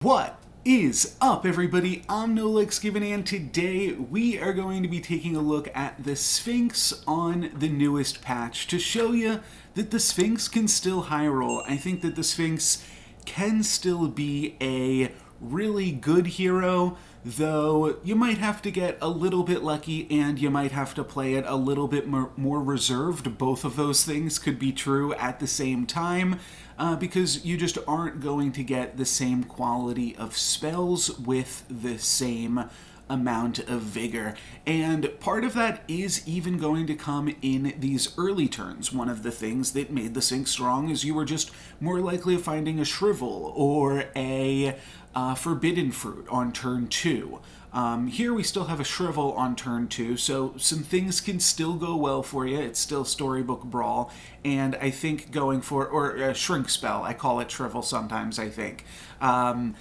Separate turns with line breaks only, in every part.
What is up, everybody? I'm NoLucksGiven, and today we are going to be taking a look at the Sphinx on the newest patch to show you that the Sphinx can still high roll. I think that the Sphinx can still be a really good hero, though you might have to get a little bit lucky and you might have to play it a little bit more reserved. Both of those things could be true at the same time. Because you just aren't going to get the same quality of spells with the same amount of vigor. And part of that is even going to come in these early turns. One of the things that made the Sphinx strong is you were just more likely of finding a Shrivel or a Forbidden Fruit on turn 2. Here we still have a Shrivel on turn 2, so some things can still go well for you. It's still Storybook Brawl, and I think going for, or a Shrink Spell, I call it Shrivel sometimes, I think. That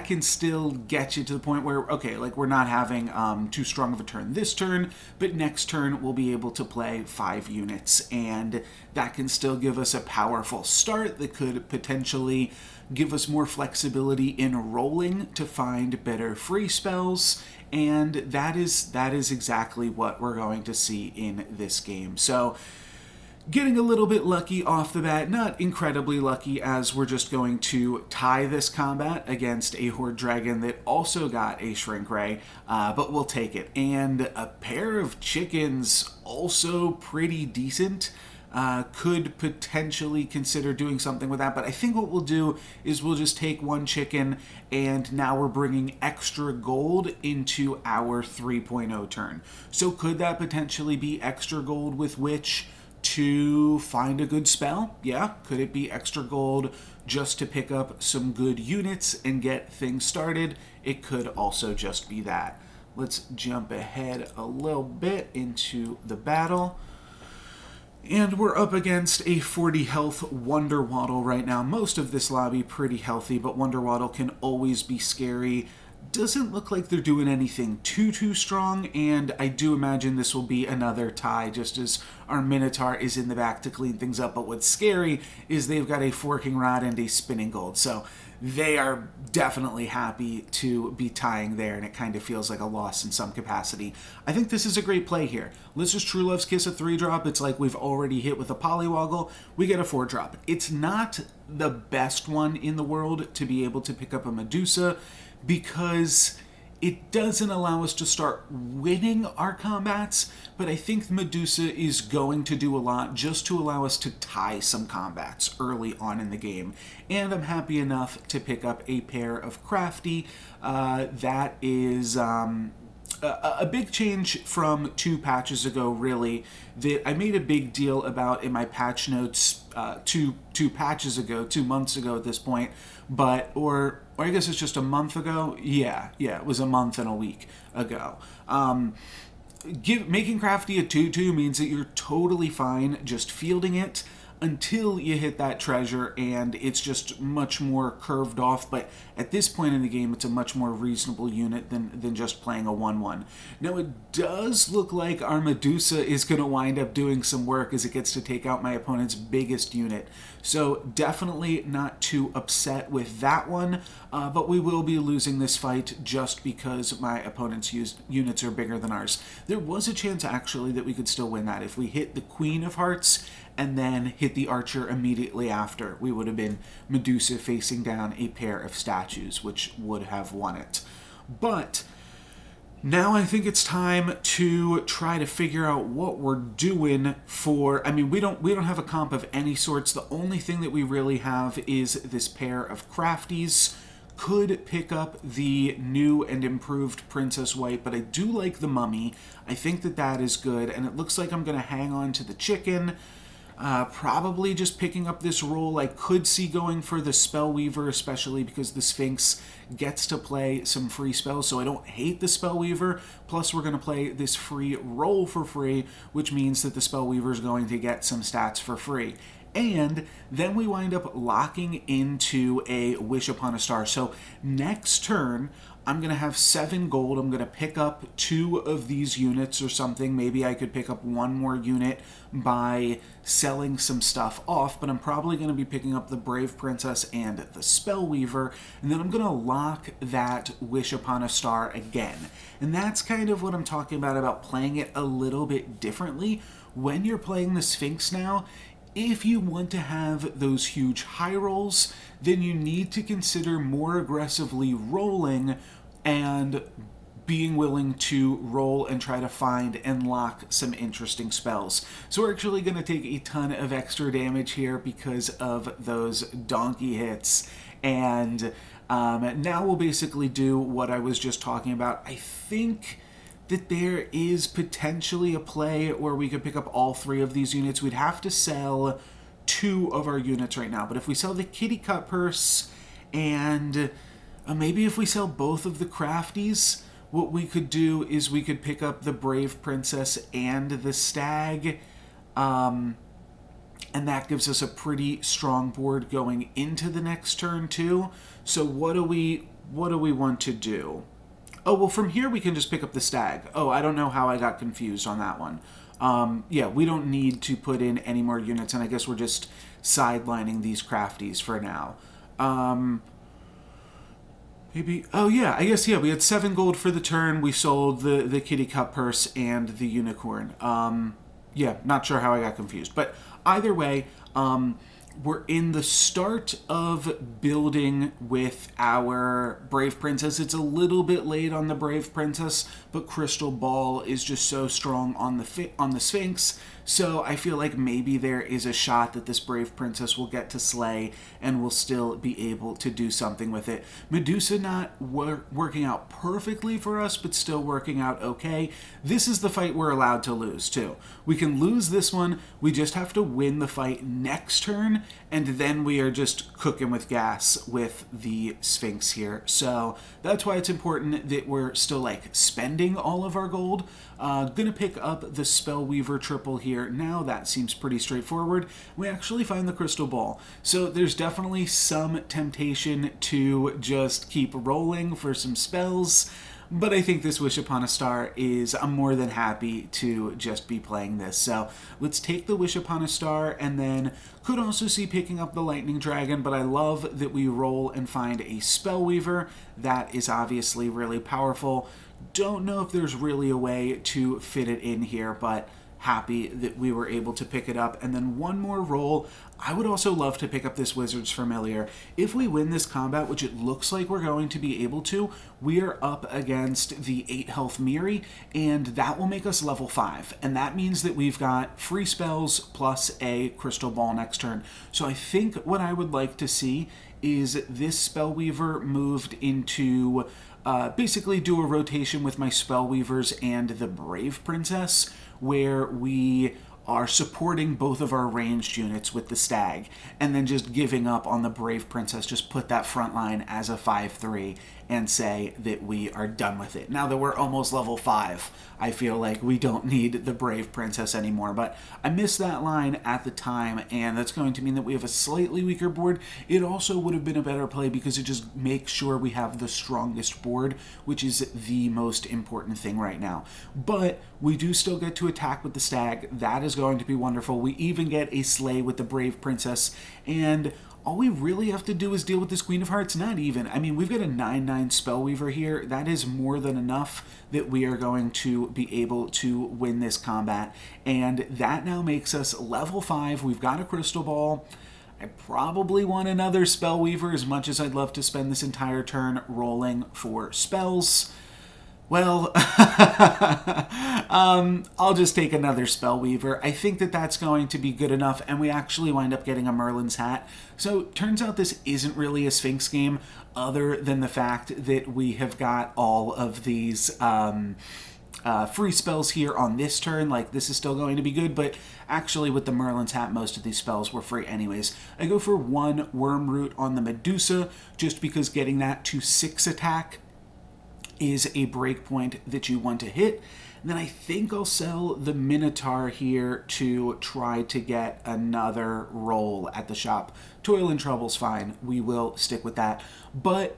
can still get you to the point where, okay, like we're not having too strong of a turn this turn, but next turn we'll be able to play 5 units, and that can still give us a powerful start that could potentially give us more flexibility in rolling to find better free spells, and that is exactly what we're going to see in this game. So getting a little bit lucky off the bat, not incredibly lucky, as we're just going to tie this combat against a Horde Dragon that also got a Shrink Ray, but we'll take it. And a pair of chickens, also pretty decent. Could potentially consider doing something with that, but I think what we'll do is we'll just take one chicken, and now we're bringing extra gold into our 3.0 turn. So could that potentially be extra gold with which to find a good spell? Yeah. Could it be extra gold just to pick up some good units and get things started? It could also just be that. Let's jump ahead a little bit into the battle. And we're up against a 40 health Wonder Waddle right now. Most of this lobby pretty healthy, but Wonder Waddle can always be scary. Doesn't look like they're doing anything too strong, and I do imagine this will be another tie, just as our Minotaur is in the back to clean things up. But what's scary is they've got a Forking Rod and a Spinning Gold, so they are definitely happy to be tying there, and it kind of feels like a loss in some capacity. I think this is a great play here. Let's just True Love's Kiss a 3-drop. It's like we've already hit with a Polywoggle. We get a 4-drop. It's not the best one in the world to be able to pick up a Medusa, because it doesn't allow us to start winning our combats, but I think Medusa is going to do a lot just to allow us to tie some combats early on in the game. And I'm happy enough to pick up a pair of Crafty. That is a big change from 2 patches ago, really, that I made a big deal about in my patch notes two patches ago, 2 months ago at this point, but, or I guess it's just a month ago. Yeah, it was a month and a week ago. Making Crafty a 2/2 means that you're totally fine just fielding it until you hit that treasure, and it's just much more curved off. But at this point in the game, it's a much more reasonable unit than just playing a 1/1. Now, it does look like our Medusa is going to wind up doing some work as it gets to take out my opponent's biggest unit. So definitely not too upset with that one, but we will be losing this fight just because my opponent's units are bigger than ours. There was a chance, actually, that we could still win that. If we hit the Queen of Hearts and then hit the Archer immediately after, we would have been Medusa facing down a pair of statues, which would have won it. But now I think it's time to try to figure out what we're doing for, I mean, we don't have a comp of any sorts. The only thing that we really have is this pair of Crafties. Could pick up the new and improved Princess White, but I do like the Mummy. I think that is good, and it looks like I'm going to hang on to the chicken. Probably just picking up this role. I could see going for the Spellweaver, especially because the Sphinx gets to play some free spells, so I don't hate the Spellweaver. Plus, we're going to play this free role for free, which means that the Spellweaver is going to get some stats for free. And then we wind up locking into a Wish Upon a Star. So next turn, I'm going to have 7 gold. I'm going to pick up 2 of these units or something. Maybe I could pick up 1 more unit by selling some stuff off, but I'm probably going to be picking up the Brave Princess and the Spellweaver, and then I'm going to lock that Wish Upon a Star again. And that's kind of what I'm talking about playing it a little bit differently. When you're playing the Sphinx now, if you want to have those huge high rolls, then you need to consider more aggressively rolling and being willing to roll and try to find and lock some interesting spells. So we're actually going to take a ton of extra damage here because of those donkey hits. And now we'll basically do what I was just talking about. I think that there is potentially a play where we could pick up all 3 of these units. We'd have to sell 2 of our units right now, but if we sell the Kitty Cut Purse and maybe if we sell both of the Crafties, what we could do is we could pick up the Brave Princess and the Stag, and that gives us a pretty strong board going into the next turn too. So what do we want to do? Oh, well, from here we can just pick up the Stag. Oh, I don't know how I got confused on that one. Yeah, we don't need to put in any more units, and I guess we're just sidelining these Crafties for now. Maybe, oh yeah, I guess, yeah, we had 7 gold for the turn. We sold the Kitty Cut Purse and the Unicorn. Yeah, not sure how I got confused. But either way, we're in the start of building with our Brave Princess. It's a little bit late on the Brave Princess, but Crystal Ball is just so strong on the Sphinx. So I feel like maybe there is a shot that this Brave Princess will get to slay and will still be able to do something with it. Medusa not working out perfectly for us, but still working out okay. This is the fight we're allowed to lose too. We can lose this one. We just have to win the fight next turn, and then we are just cooking with gas with the Sphinx here. So that's why it's important that we're still like spending all of our gold. Gonna pick up the Spellweaver triple here. Now that seems pretty straightforward. We actually find the Crystal Ball. So there's definitely some temptation to just keep rolling for some spells. But I think this Wish Upon a Star is, I'm more than happy to just be playing this. So let's take the Wish Upon a Star, and then could also see picking up the Lightning Dragon, but I love that we roll and find a Spellweaver. That is obviously really powerful. Don't know if there's really a way to fit it in here, but happy that we were able to pick it up. And then one more roll. I would also love to pick up this Wizard's Familiar. If we win this combat, which it looks like we're going to be able to, we are up against the 8 health Miri, and that will make us level 5. And that means that we've got free spells plus a Crystal Ball next turn. So I think what I would like to see is this Spellweaver moved into basically do a rotation with my Spellweavers and the Brave Princess, where we are supporting both of our ranged units with the Stag, and then just giving up on the Brave Princess, just put that front line as a 5/3 and say that we are done with it. Now that we're almost level 5, I feel like we don't need the Brave Princess anymore, but I missed that line at the time, and that's going to mean that we have a slightly weaker board. It also would have been a better play because it just makes sure we have the strongest board, which is the most important thing right now. But we do still get to attack with the Stag. That is going to be wonderful. We even get a slay with the Brave Princess, and all we really have to do is deal with this Queen of Hearts. Not even. I mean, we've got a 9/9 Spellweaver here. That is more than enough that we are going to be able to win this combat. And that now makes us level 5. We've got a Crystal Ball. I probably want another Spellweaver, as much as I'd love to spend this entire turn rolling for spells. Well, I'll just take another Spellweaver. I think that that's going to be good enough, and we actually wind up getting a Merlin's Hat. So turns out this isn't really a Sphinx game, other than the fact that we have got all of these free spells here on this turn. Like, this is still going to be good, but actually with the Merlin's Hat, most of these spells were free anyways. I go for 1 Wormroot on the Medusa, just because getting that to 6 attack is a breakpoint that you want to hit. And then I think I'll sell the Minotaur here to try to get another roll at the shop. Toil and Trouble's fine. We will stick with that. But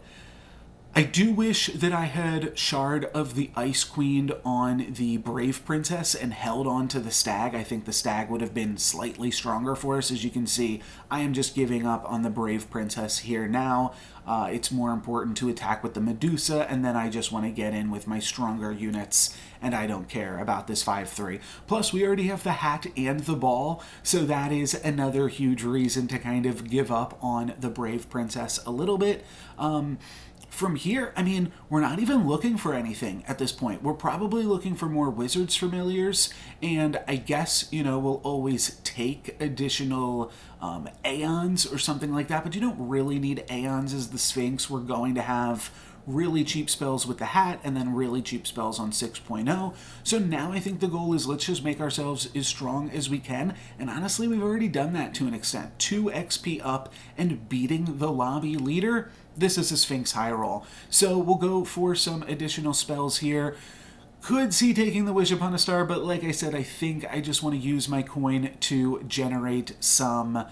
I do wish that I had Shard of the Ice Queen on the Brave Princess and held on to the Stag. I think the Stag would have been slightly stronger for us. As you can see, I am just giving up on the Brave Princess here now. It's more important to attack with the Medusa, and then I just want to get in with my stronger units, and I don't care about this 5-3. Plus, we already have the hat and the ball, so that is another huge reason to kind of give up on the Brave Princess a little bit. From here, I mean, we're not even looking for anything at this point. We're probably looking for more Wizards Familiars, and I guess, you know, we'll always take additional Aeons or something like that, but you don't really need Aeons as the Sphinx. We're going to have really cheap spells with the hat and then really cheap spells on 6.0. So now I think the goal is let's just make ourselves as strong as we can. And honestly, we've already done that to an extent. 2 XP up and beating the lobby leader. This is a Sphinx high roll. So we'll go for some additional spells here. Could see taking the Wish Upon a Star, but like I said, I think I just want to use my coin to generate some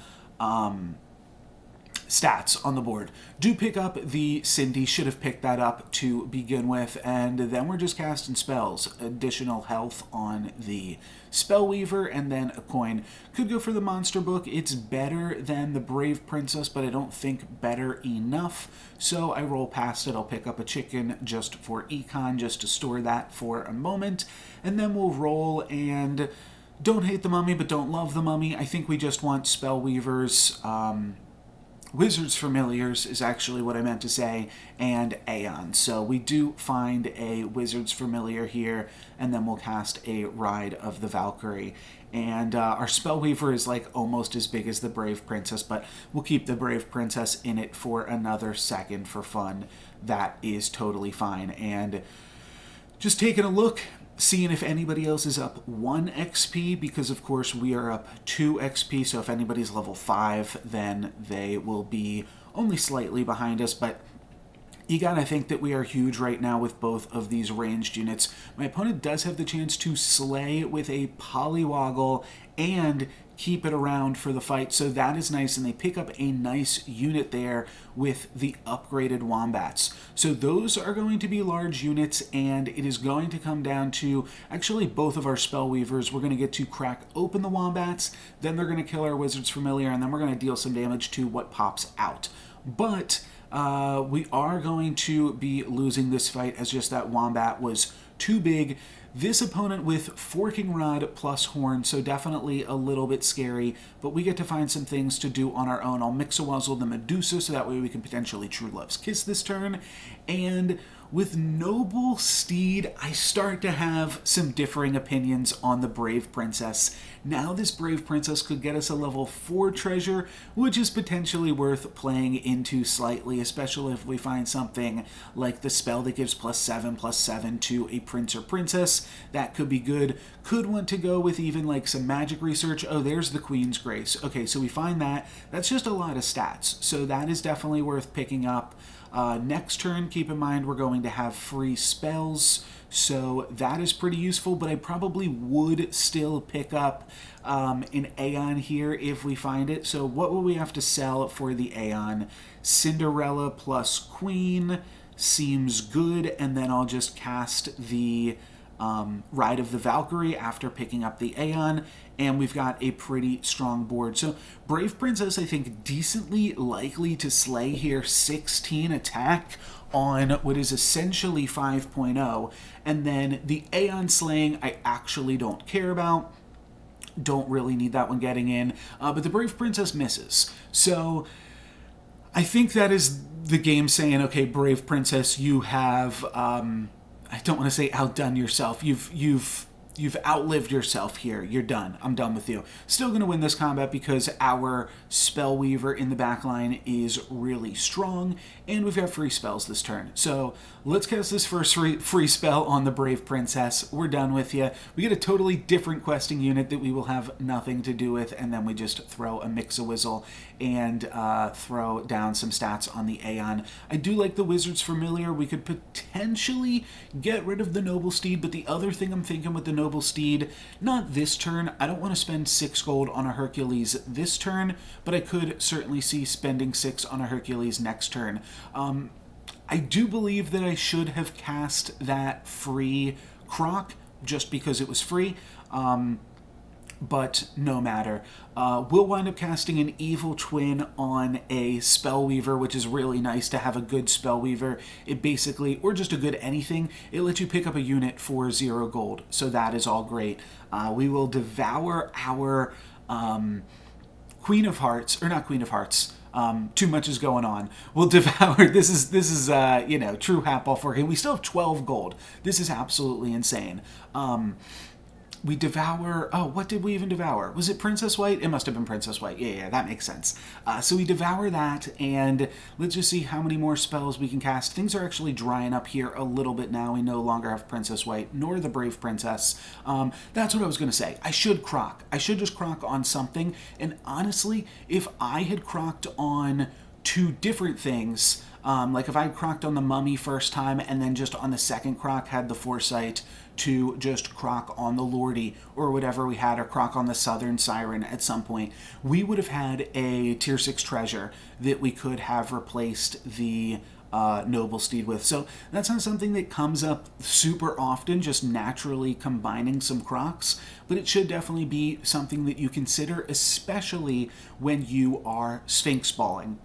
stats on the board. Do pick up the Cindy, should have picked that up to begin with, and then we're just casting spells. Additional health on the Spellweaver, and then a coin. Could go for the Monster Book. It's better than the Brave Princess, but I don't think better enough, so I roll past it. I'll pick up a chicken just for econ, just to store that for a moment, and then we'll roll and don't hate the mummy, but don't love the mummy. I think we just want Spellweavers, Wizards Familiars is actually what I meant to say, and Aeon. So we do find a Wizards Familiar here, and then we'll cast a Ride of the Valkyrie. And our Spellweaver is like almost as big as the Brave Princess, but we'll keep the Brave Princess in it for another second for fun. That is totally fine. And just taking a look, seeing if anybody else is up 1 XP, because of course we are up 2 XP, so if anybody's level 5, then they will be only slightly behind us, but you gotta think that we are huge right now with both of these ranged units. My opponent does have the chance to slay with a Polywoggle and keep it around for the fight, so that is nice, and they pick up a nice unit there with the upgraded Wombats. So those are going to be large units, and it is going to come down to actually both of our Spellweavers. We're going to get to crack open the Wombats, then they're going to kill our Wizards Familiar, and then we're going to deal some damage to what pops out. But we are going to be losing this fight as just that Wombat was too big. This opponent with Forking Rod plus Horn, so definitely a little bit scary, but we get to find some things to do on our own. I'll Mix-a-Wuzzle the Medusa, so that way we can potentially True Love's Kiss this turn, and with Noble Steed, I start to have some differing opinions on the Brave Princess. Now this Brave Princess could get us a level 4 treasure, which is potentially worth playing into slightly, especially if we find something like the spell that gives +7/+7 to a prince or princess. That could be good. Could want to go with even like some magic research. Oh, there's the Queen's Grace. Okay, so we find that. That's just a lot of stats, so that is definitely worth picking up. Next turn, keep in mind we're going to have free spells, so that is pretty useful, but I probably would still pick up an Aeon here if we find it. So what will we have to sell for the Aeon? Cinderella plus Queen seems good, and then I'll just cast the Ride of the Valkyrie after picking up the Aeon, and we've got a pretty strong board. So Brave Princess, I think, decently likely to slay here. 16 attack on what is essentially 5.0, and then the Aeon slaying I actually don't care about. Don't really need that one getting in, but the Brave Princess misses. So I think that is the game saying, okay, Brave Princess, you have I don't want to say outdone yourself. You've outlived yourself here. You're done. I'm done with you. Still going to win this combat because our Spellweaver in the backline is really strong, and we've got free spells this turn. So let's cast this first free spell on the Brave Princess. We're done with you. We get a totally different questing unit that we will have nothing to do with, and then we just throw a Mix-a-Wizzle and throw down some stats on the Aeon. I do like the Wizard's Familiar. We could potentially get rid of the Noble Steed, but the other thing I'm thinking with the Noble Steed, not this turn. I don't want to spend 6 gold on a Hercules this turn, but I could certainly see spending 6 on a Hercules next turn. I I do believe that I should have cast that free Croc just because it was free. But no matter. We'll wind up casting an Evil Twin on a Spellweaver, which is really nice to have a good Spellweaver. It basically, or just a good anything, it lets you pick up a unit for 0 gold, so that is all great. We will devour our Queen of Hearts, or not Queen of Hearts, too much is going on. We'll devour, this is true Hatball 4K. We still have 12 gold. This is absolutely insane. We devour... Oh, what did we even devour? Was it Princess White? It must have been Princess White. Yeah, that makes sense. So we devour that, and let's just see how many more spells we can cast. Things are actually drying up here a little bit now. We no longer have Princess White, nor the Brave Princess. That's what I was going to say. I should croc. I should just croc on something, and honestly, if I had croced on 2 different things... like if I had crocked on the Mummy first time and then just on the second croc had the foresight to just croc on the Lordy or whatever we had, or croc on the Southern Siren at some point, we would have had a tier 6 treasure that we could have replaced the Noble Steed with. So that's not something that comes up super often, just naturally combining some crocs, but it should definitely be something that you consider, especially when you are Sphinx balling,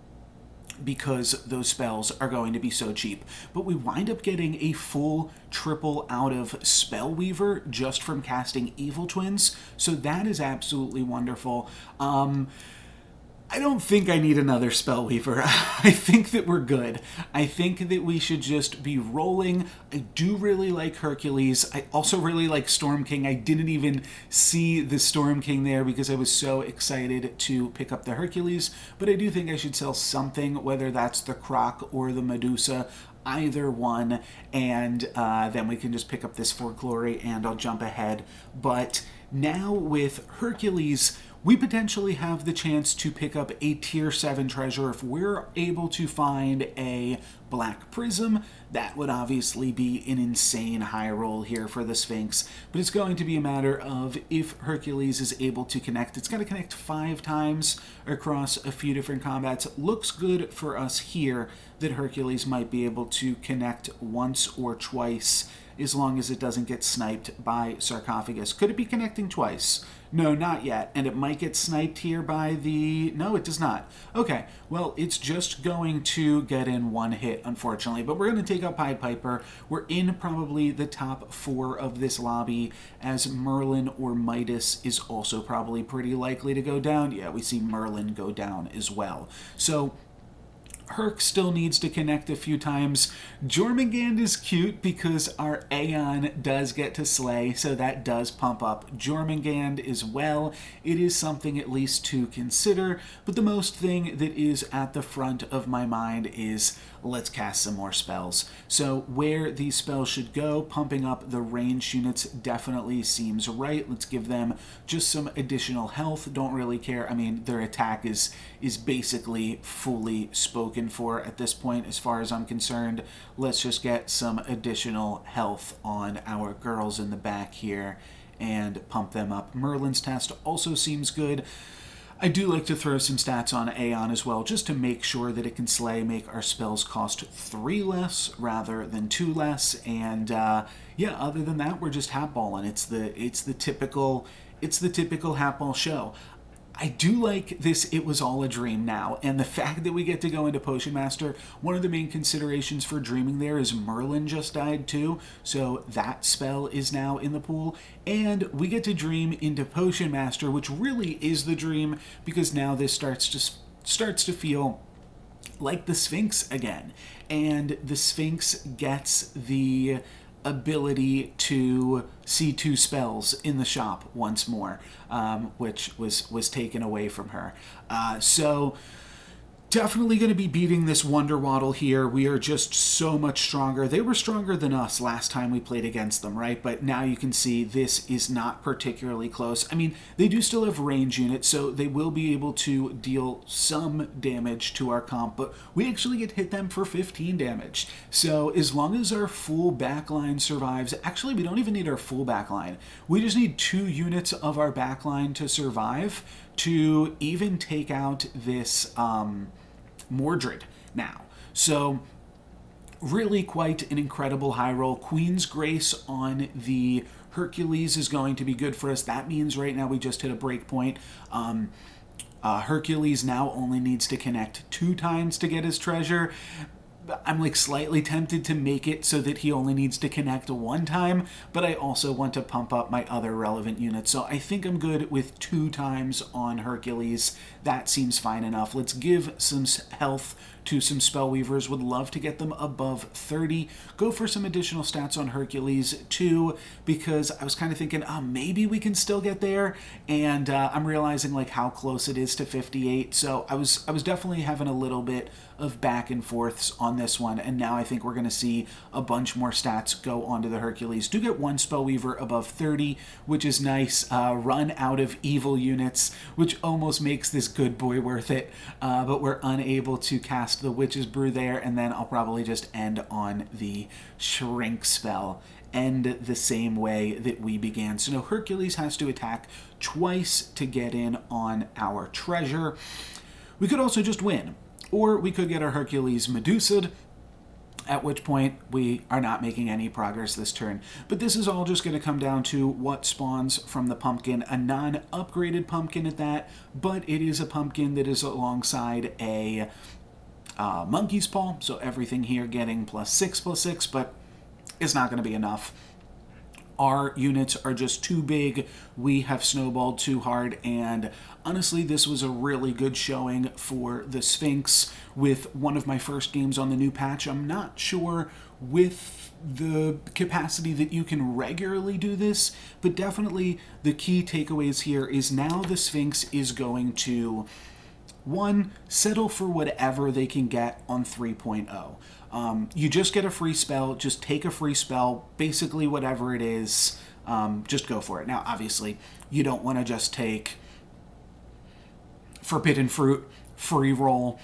because those spells are going to be so cheap. But we wind up getting a full triple out of Spellweaver just from casting Evil Twins, so that is absolutely wonderful. I don't think I need another Spellweaver. I think that we're good. I think that we should just be rolling. I do really like Hercules. I also really like Storm King. I didn't even see the Storm King there because I was so excited to pick up the Hercules, but I do think I should sell something, whether that's the Croc or the Medusa, either one, and then we can just pick up this for glory and I'll jump ahead. But now with Hercules, we potentially have the chance to pick up a tier 7 treasure if we're able to find a Black Prism. That would obviously be an insane high roll here for the Sphinx, but it's going to be a matter of if Hercules is able to connect. It's got to connect 5 times across a few different combats. Looks good for us here that Hercules might be able to connect once or twice, as long as it doesn't get sniped by Sarcophagus. Could it be connecting twice? No, not yet. And it might get sniped here by the... No, it does not. Okay, well, it's just going to get in 1 hit, unfortunately. But we're going to take out Pied Piper. We're in probably the top 4 of this lobby, as Merlin or Midas is also probably pretty likely to go down. Yeah, we see Merlin go down as well. So Herc still needs to connect a few times. Jormungand is cute because our Aeon does get to slay, so that does pump up Jormungand as well. It is something at least to consider, but the most thing that is at the front of my mind is let's cast some more spells. So where these spells should go, pumping up the ranged units definitely seems right. Let's give them just some additional health. Don't really care. I mean, their attack is basically fully spoken for at this point as far as I'm concerned. Let's just get some additional health on our girls in the back here and pump them up. Merlin's test also seems good. I do like to throw some stats on Aeon as well, just to make sure that it can slay, make our spells cost 3 less rather than 2 less, and yeah, other than that, we're just hatballing. It's the typical hatball show. I do like this It Was All a Dream now, and the fact that we get to go into Potion Master, one of the main considerations for dreaming there is Merlin just died too, so that spell is now in the pool, and we get to dream into Potion Master, which really is the dream, because now this starts to feel like the Sphinx again, and the Sphinx gets the ability to see 2 spells in the shop once more, which was taken away from her. So definitely going to be beating this Wonder Waddle here. We are just so much stronger. They were stronger than us last time we played against them, right? But now you can see this is not particularly close. I mean, they do still have range units, so they will be able to deal some damage to our comp, but we actually get hit them for 15 damage. So as long as our full backline survives, actually we don't even need our full backline. We just need 2 units of our backline to survive to even take out this Mordred now. So Really quite an incredible high roll. Queen's Grace on the Hercules is going to be good for us. That means right now we just hit a break point. Hercules now only needs to connect 2 times to get his treasure. I'm like slightly tempted to make it so that he only needs to connect 1 time, but I also want to pump up my other relevant units. So I think I'm good with 2 times on Hercules. That seems fine enough. Let's give some health to some Spellweavers. Would love to get them above 30. Go for some additional stats on Hercules too, because I was kind of thinking, oh, maybe we can still get there, and I'm realizing like how close it is to 58. So I was definitely having a little bit of back and forths on this one, and now I think we're going to see a bunch more stats go onto the Hercules. Do get 1 Spellweaver above 30, which is nice. Run out of evil units, which almost makes this good boy worth it, but we're unable to cast the Witch's Brew there, and then I'll probably just end on the Shrink spell. End the same way that we began. So now Hercules has to attack twice to get in on our treasure. We could also just win, or we could get our Hercules Medusa'd, at which point we are not making any progress this turn. But this is all just going to come down to what spawns from the pumpkin. A non-upgraded pumpkin at that, but it is a pumpkin that is alongside a monkey's paw, so everything here getting +6/+6, but it's not going to be enough. Our units are just too big, we have snowballed too hard, and honestly this was a really good showing for the Sphinx with one of my first games on the new patch. I'm not sure with the capacity that you can regularly do this, but definitely the key takeaways here is now the Sphinx is going to 1, settle for whatever they can get on 3.0. You just get a free spell, just take a free spell, basically whatever it is, just go for it. Now, obviously, you don't want to just take Forbidden Fruit, Free Roll,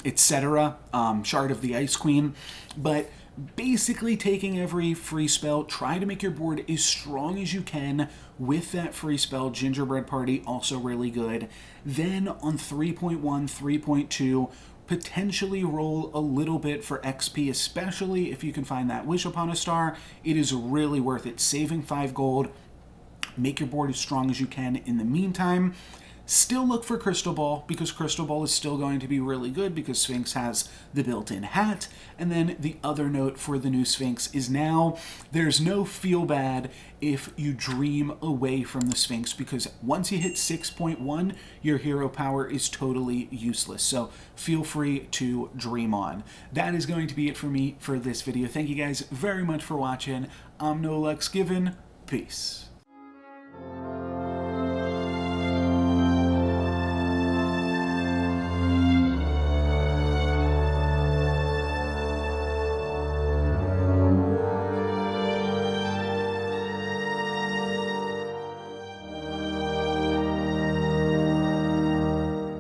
etc., Shard of the Ice Queen, but basically taking every free spell, try to make your board as strong as you can with that free spell. Gingerbread Party, also really good. Then on 3.1, 3.2, potentially roll a little bit for XP, especially if you can find that Wish Upon a Star. It is really worth it. Saving 5 gold, make your board as strong as you can in the meantime. Still look for Crystal Ball, because Crystal Ball is still going to be really good because Sphinx has the built-in hat. And then the other note for the new Sphinx is now there's no feel bad if you dream away from the Sphinx, because once you hit 6.1, your hero power is totally useless. So feel free to dream on. That is going to be it for me for this video. Thank you guys very much for watching. I'm NoLucksGiven. Peace.